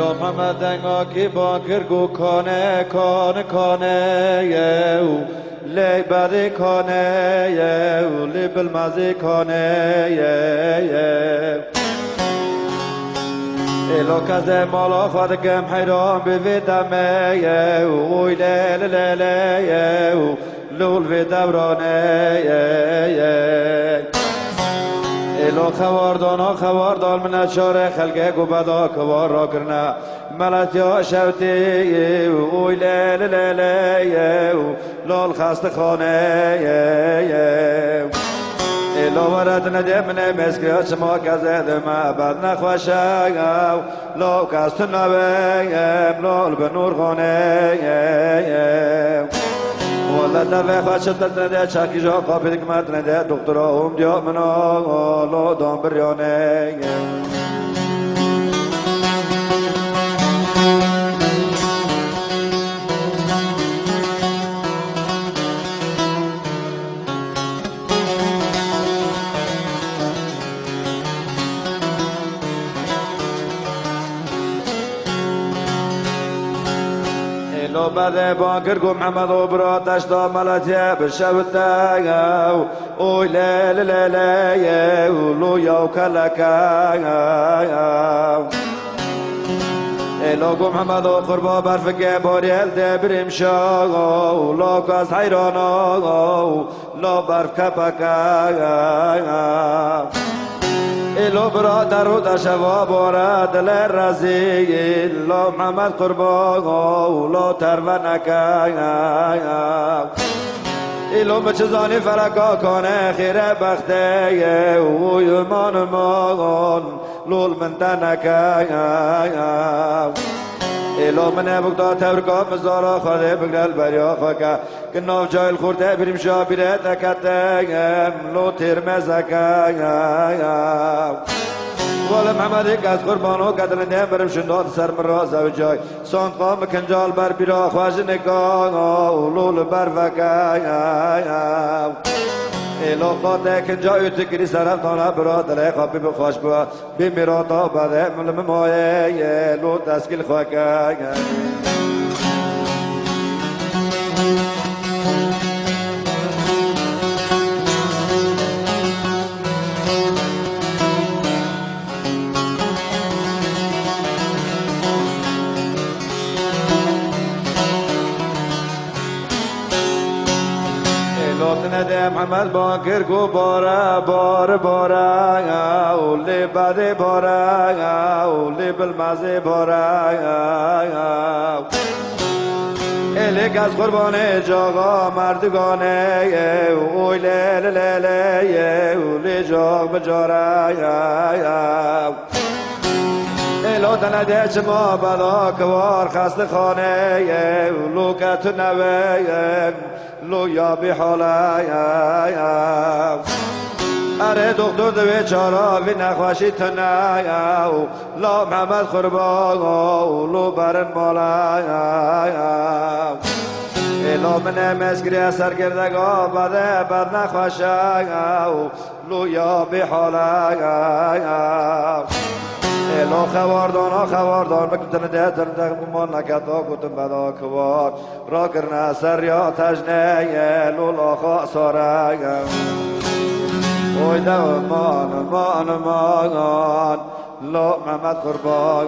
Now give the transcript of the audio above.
الو محمد دنگا کی باکر گو کانه کانه کانه یو لی بدی کانه یو لی بالمزی کانه یو الو کزه مالا خادگم حیران بویدمه یو اوی لی لی لی یو لول وی دورانه یو الو خواردان من اشاره خلقه گو بدا کوار را کرنا ملت یا شوتی اوی لی لی لی لال خست خانه الو ورد نده من مسکرات شما کزد ما بد نخوشه لو کست نویم لال به نور خانه والله دفع خواهد نده چاکی جا قابل کمت نده دکترا هم دیا منا لو دام بریانه لو بعد باكركم محمد وبراتش ضملتي بالشبتة اوي لا لا لا يا ولو يا وكلكا لو محمد وقربا برفك بوريل دبر مشا لو كاس حيرانا لو برف كبكا لو برادر و دشوا بارد لرزی لو محمد قربان لو ترونکا لو بچزانی فرکا کنه خیره بخته و ایمان مان لول من تنکا لو من بگدا تبرکا مزارا خاله بگرل بریا خاکا که ناف جایل خورده بریم شابیره تکتیم لو ترمزکا والا محمد یک از قربانو قدر نیم برم شنداد سر مراز و جای سان قام کنجال بر بیرا خواج نگاه لول بر وکا ایلو خاطه کنجای تکری سرم دانه برا دلی خوابی بخواش با بی میراتا بده ملم مایه لو تسکیل خواکا نده محمد باکر گو باره باره باره اولی بده باره اولی بالمزه باره الیک از قربان جاغا مردگانه اوی لی لی لی اولی جاغ بجاره الو دنده چما بلا کوار خست خانه لو کت نوه لو یا بی حاله اره دکتر دوی چارا وی نخواشی تنه لا محمد قربان لو برن ماله الو من مسکری اثر کردگا بده بد نخواشه لو یا بی حاله لو خواردان بکتن ده تن گمان نکتا کتن بدا کوار را کرنا سر یا تجنه لولا خاصاره اوی دو مان لو محمد قربان